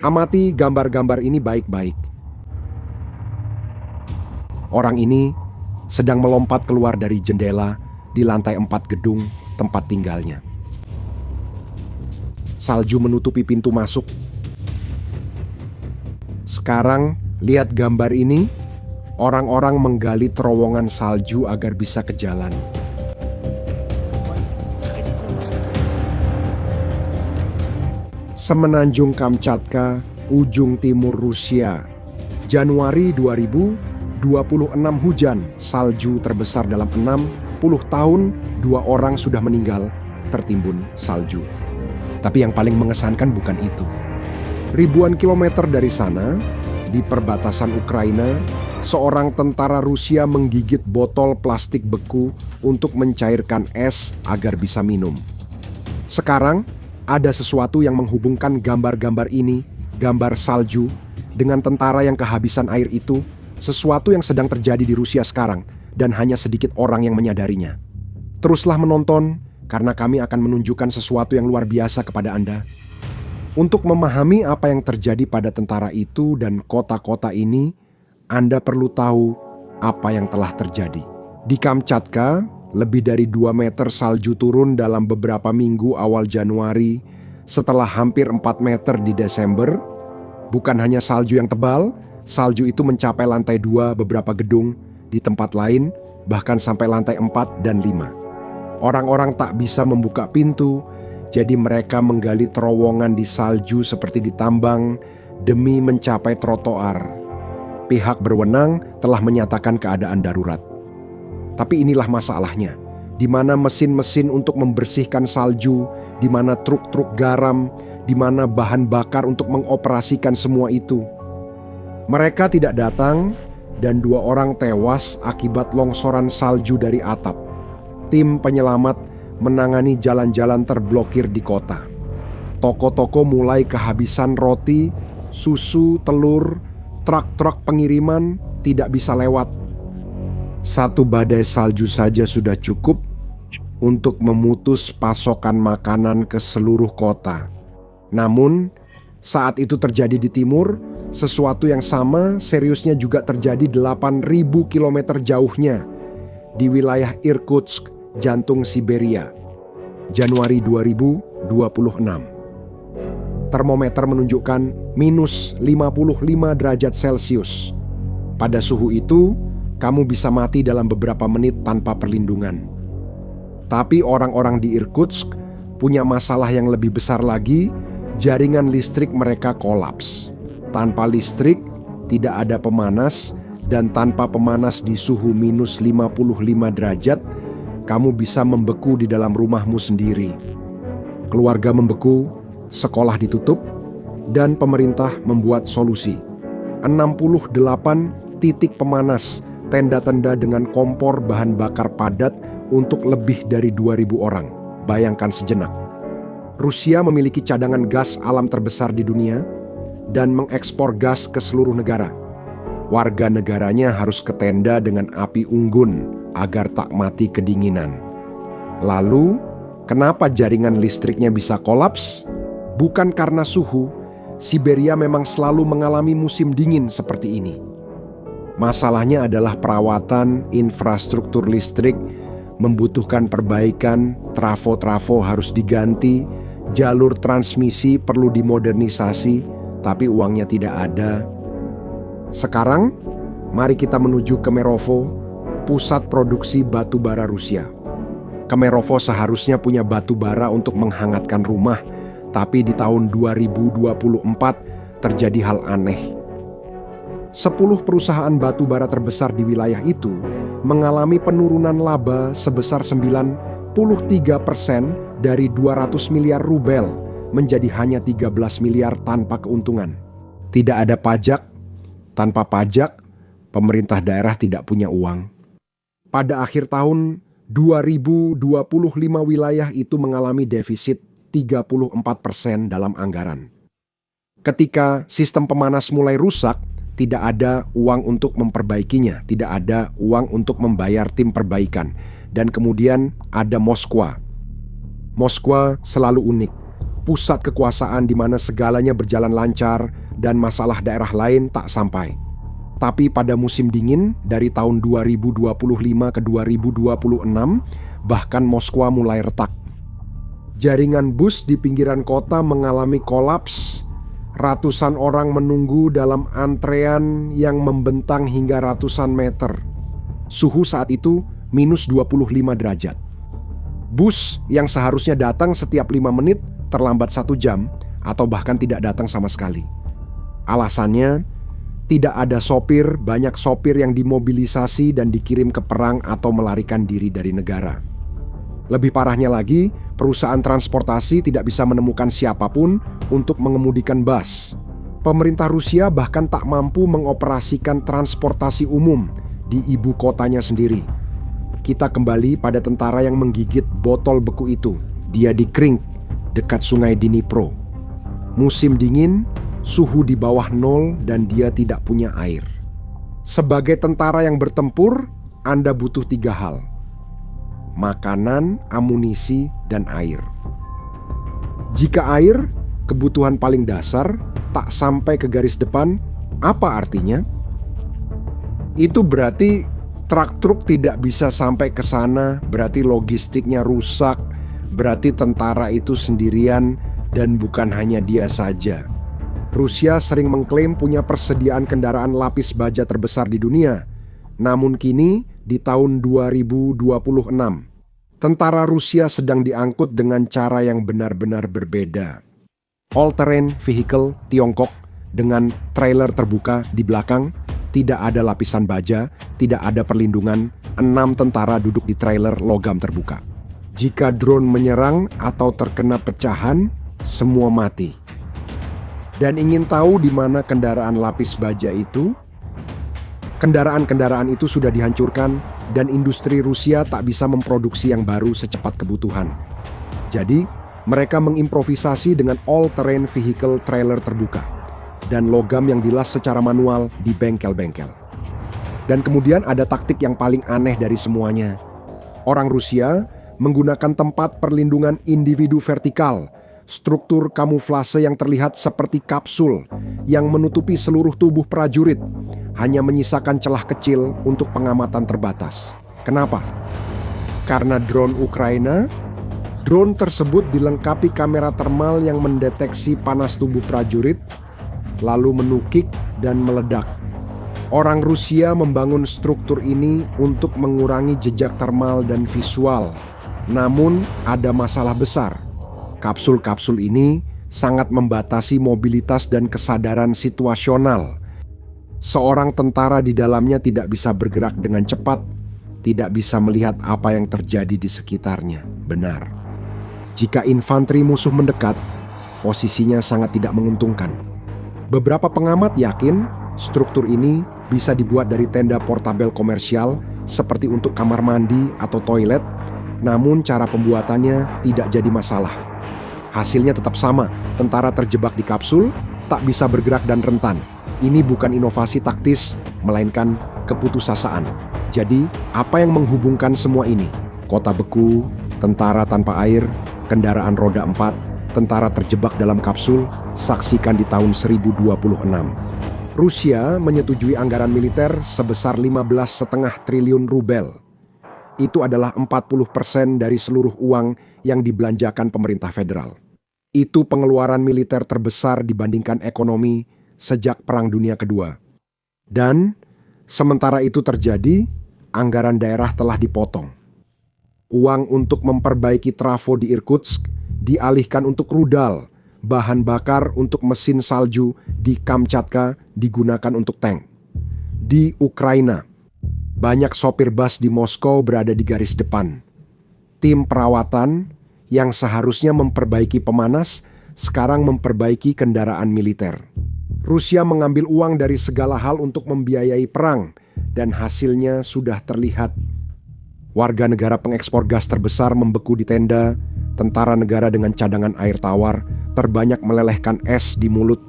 Amati gambar-gambar ini baik-baik. Orang ini sedang melompat keluar dari jendela di lantai 4 gedung tempat tinggalnya. Salju menutupi pintu masuk. Sekarang, lihat gambar ini. Orang-orang menggali terowongan salju agar bisa ke jalan. Semenanjung Kamchatka, ujung timur Rusia. Januari 2026 hujan, salju terbesar dalam 60 tahun, 2 orang sudah meninggal tertimbun salju. Tapi yang paling mengesankan bukan itu. Ribuan kilometer dari sana, di perbatasan Ukraina, seorang tentara Rusia menggigit botol plastik beku untuk mencairkan es agar bisa minum. Sekarang, ada sesuatu yang menghubungkan gambar-gambar ini, gambar salju, dengan tentara yang kehabisan air itu, sesuatu yang sedang terjadi di Rusia sekarang, dan hanya sedikit orang yang menyadarinya. Teruslah menonton, karena kami akan menunjukkan sesuatu yang luar biasa kepada Anda. Untuk memahami apa yang terjadi pada tentara itu dan kota-kota ini, Anda perlu tahu apa yang telah terjadi. Di Kamchatka, lebih dari 2 meter salju turun dalam beberapa minggu awal Januari, setelah hampir 4 meter di Desember. Bukan hanya salju yang tebal, salju itu mencapai lantai 2 beberapa gedung, di tempat lain bahkan sampai lantai 4 dan 5. Orang-orang tak bisa membuka pintu, jadi mereka menggali terowongan di salju seperti ditambang demi mencapai trotoar. Pihak berwenang telah menyatakan keadaan darurat. Tapi inilah masalahnya, di mana mesin-mesin untuk membersihkan salju, di mana truk-truk garam, di mana bahan bakar untuk mengoperasikan semua itu. Mereka tidak datang dan 2 orang tewas akibat longsoran salju dari atap. Tim penyelamat menangani jalan-jalan terblokir di kota. Toko-toko mulai kehabisan roti, susu, telur, truk-truk pengiriman tidak bisa lewat. 1 badai salju saja sudah cukup untuk memutus pasokan makanan ke seluruh kota. Namun, saat itu terjadi di timur, sesuatu yang sama seriusnya juga terjadi 8.000 km jauhnya di wilayah Irkutsk, jantung Siberia. Januari 2026. Termometer menunjukkan minus 55 derajat Celcius. Pada suhu itu, kamu bisa mati dalam beberapa menit tanpa perlindungan. Tapi orang-orang di Irkutsk punya masalah yang lebih besar lagi, jaringan listrik mereka kolaps. Tanpa listrik, tidak ada pemanas, dan tanpa pemanas di suhu minus 55 derajat, kamu bisa membeku di dalam rumahmu sendiri. Keluarga membeku, sekolah ditutup, dan pemerintah membuat solusi. 68 titik pemanas, tenda-tenda dengan kompor bahan bakar padat untuk lebih dari 2.000 orang. Bayangkan sejenak. Rusia memiliki cadangan gas alam terbesar di dunia dan mengekspor gas ke seluruh negara. Warga negaranya harus ke tenda dengan api unggun agar tak mati kedinginan. Lalu, kenapa jaringan listriknya bisa kolaps? Bukan karena suhu, Siberia memang selalu mengalami musim dingin seperti ini. Masalahnya adalah perawatan infrastruktur listrik membutuhkan perbaikan, trafo-trafo harus diganti, jalur transmisi perlu dimodernisasi, tapi uangnya tidak ada. Sekarang, mari kita menuju Kemerovo, pusat produksi batu bara Rusia. Kemerovo seharusnya punya batu bara untuk menghangatkan rumah, tapi di tahun 2024 terjadi hal aneh. 10 perusahaan batu bara terbesar di wilayah itu mengalami penurunan laba sebesar 93% dari 200 miliar rubel menjadi hanya 13 miliar tanpa keuntungan. Tidak ada pajak, tanpa pajak, pemerintah daerah tidak punya uang. Pada akhir tahun 2025 wilayah itu mengalami defisit 34% dalam anggaran. Ketika sistem pemanas mulai rusak, tidak ada uang untuk memperbaikinya, tidak ada uang untuk membayar tim perbaikan. Dan kemudian ada Moskwa. Moskwa selalu unik. pusat kekuasaan di mana segalanya berjalan lancar dan masalah daerah lain tak sampai. Tapi pada musim dingin dari tahun 2025 ke 2026, bahkan Moskwa mulai retak. Jaringan bus di pinggiran kota mengalami kolaps. Ratusan orang menunggu dalam antrean yang membentang hingga ratusan meter. Suhu saat itu minus 25 derajat. Bus yang seharusnya datang setiap 5 menit terlambat 1 jam atau bahkan tidak datang sama sekali. Alasannya, tidak ada sopir, banyak sopir yang dimobilisasi dan dikirim ke perang atau melarikan diri dari negara. Lebih parahnya lagi, perusahaan transportasi tidak bisa menemukan siapapun untuk mengemudikan bus. Pemerintah Rusia bahkan tak mampu mengoperasikan transportasi umum di ibu kotanya sendiri. Kita kembali pada tentara yang menggigit botol beku itu. Dia di Krink, dekat sungai Dnipro. Musim dingin, suhu di bawah 0 dan dia tidak punya air. Sebagai tentara yang bertempur, Anda butuh 3 hal: makanan, amunisi, dan air. Jika air, kebutuhan paling dasar, tak sampai ke garis depan, apa artinya? Itu berarti truk tidak bisa sampai ke sana, berarti logistiknya rusak, berarti tentara itu sendirian, dan bukan hanya dia saja. Rusia sering mengklaim punya persediaan kendaraan lapis baja terbesar di dunia. Namun kini, di tahun 2026, tentara Rusia sedang diangkut dengan cara yang benar-benar berbeda. All-terrain vehicle Tiongkok dengan trailer terbuka di belakang, tidak ada lapisan baja, tidak ada perlindungan, 6 tentara duduk di trailer logam terbuka. Jika drone menyerang atau terkena pecahan, semua mati. Dan ingin tahu di mana kendaraan lapis baja itu? Kendaraan-kendaraan itu sudah dihancurkan dan industri Rusia tak bisa memproduksi yang baru secepat kebutuhan. Jadi, mereka mengimprovisasi dengan all-terrain vehicle trailer terbuka dan logam yang dilas secara manual di bengkel-bengkel. Dan kemudian ada taktik yang paling aneh dari semuanya. Orang Rusia menggunakan tempat perlindungan individu vertikal, struktur kamuflase yang terlihat seperti kapsul yang menutupi seluruh tubuh prajurit, hanya menyisakan celah kecil untuk pengamatan terbatas. Kenapa? Karena drone Ukraina. Drone tersebut dilengkapi kamera termal yang mendeteksi panas tubuh prajurit, lalu menukik dan meledak. Orang Rusia membangun struktur ini untuk mengurangi jejak termal dan visual. Namun ada masalah besar. Kapsul-kapsul ini sangat membatasi mobilitas dan kesadaran situasional. Seorang tentara di dalamnya tidak bisa bergerak dengan cepat, tidak bisa melihat apa yang terjadi di sekitarnya. Benar. Jika infanteri musuh mendekat, posisinya sangat tidak menguntungkan. Beberapa pengamat yakin struktur ini bisa dibuat dari tenda portabel komersial seperti untuk kamar mandi atau toilet, namun cara pembuatannya tidak jadi masalah. Hasilnya tetap sama, tentara terjebak di kapsul, tak bisa bergerak dan rentan. Ini bukan inovasi taktis, melainkan keputusasaan. Jadi, apa yang menghubungkan semua ini? Kota beku, tentara tanpa air, kendaraan roda 4, tentara terjebak dalam kapsul, saksikan di tahun 1026. Rusia menyetujui anggaran militer sebesar 15,5 triliun rubel. Itu adalah 40% dari seluruh uang yang dibelanjakan pemerintah federal. Itu pengeluaran militer terbesar dibandingkan ekonomi sejak Perang Dunia Kedua. Dan sementara itu terjadi, anggaran daerah telah dipotong. Uang untuk memperbaiki trafo di Irkutsk dialihkan untuk rudal, bahan bakar untuk mesin salju di Kamchatka digunakan untuk tank. Di Ukraina, banyak sopir bus di Moskow berada di garis depan. Tim perawatan yang seharusnya memperbaiki pemanas, sekarang memperbaiki kendaraan militer. Rusia mengambil uang dari segala hal untuk membiayai perang, dan hasilnya sudah terlihat. Warga negara pengekspor gas terbesar membeku di tenda, tentara negara dengan cadangan air tawar terbanyak melelehkan es di mulut,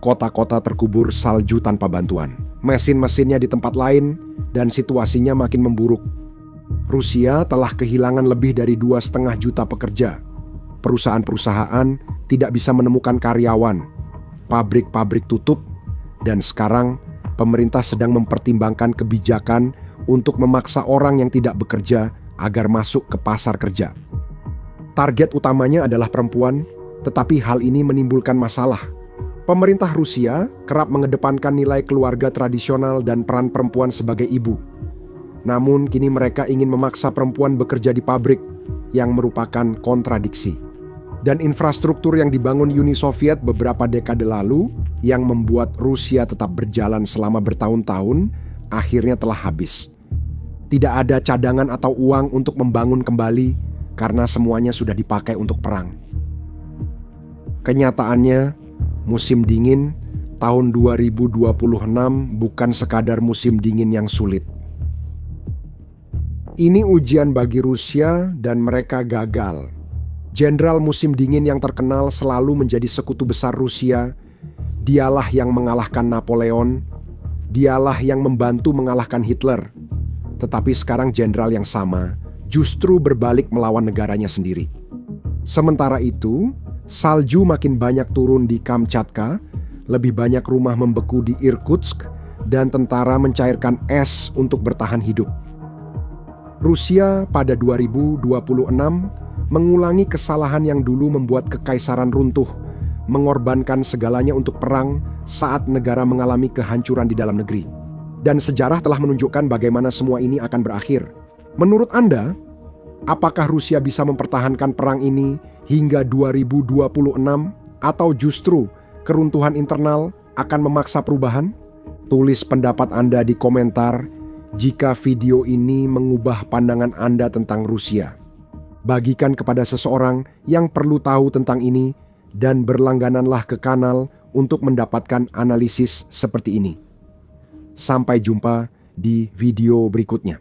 kota-kota terkubur salju tanpa bantuan. Mesin-mesinnya di tempat lain, dan situasinya makin memburuk. Rusia telah kehilangan lebih dari 2,5 juta pekerja. Perusahaan-perusahaan tidak bisa menemukan karyawan, pabrik-pabrik tutup, dan sekarang pemerintah sedang mempertimbangkan kebijakan untuk memaksa orang yang tidak bekerja agar masuk ke pasar kerja. Target utamanya adalah perempuan, tetapi hal ini menimbulkan masalah. Pemerintah Rusia kerap mengedepankan nilai keluarga tradisional dan peran perempuan sebagai ibu. Namun kini mereka ingin memaksa perempuan bekerja di pabrik, yang merupakan kontradiksi. Dan infrastruktur yang dibangun Uni Soviet beberapa dekade lalu, yang membuat Rusia tetap berjalan selama bertahun-tahun, akhirnya telah habis. Tidak ada cadangan atau uang untuk membangun kembali, karena semuanya sudah dipakai untuk perang. Kenyataannya, musim dingin tahun 2026 bukan sekadar musim dingin yang sulit. Ini ujian bagi Rusia dan mereka gagal. Jenderal musim dingin yang terkenal selalu menjadi sekutu besar Rusia. Dialah yang mengalahkan Napoleon. Dialah yang membantu mengalahkan Hitler. Tetapi sekarang jenderal yang sama justru berbalik melawan negaranya sendiri. Sementara itu, salju makin banyak turun di Kamchatka, lebih banyak rumah membeku di Irkutsk, dan tentara mencairkan es untuk bertahan hidup. Rusia pada 2026 mengulangi kesalahan yang dulu membuat kekaisaran runtuh, mengorbankan segalanya untuk perang saat negara mengalami kehancuran di dalam negeri. Dan sejarah telah menunjukkan bagaimana semua ini akan berakhir. Menurut Anda, apakah Rusia bisa mempertahankan perang ini hingga 2026 atau justru keruntuhan internal akan memaksa perubahan? Tulis pendapat Anda di komentar jika video ini mengubah pandangan Anda tentang Rusia. Bagikan kepada seseorang yang perlu tahu tentang ini dan berlanggananlah ke kanal untuk mendapatkan analisis seperti ini. Sampai jumpa di video berikutnya.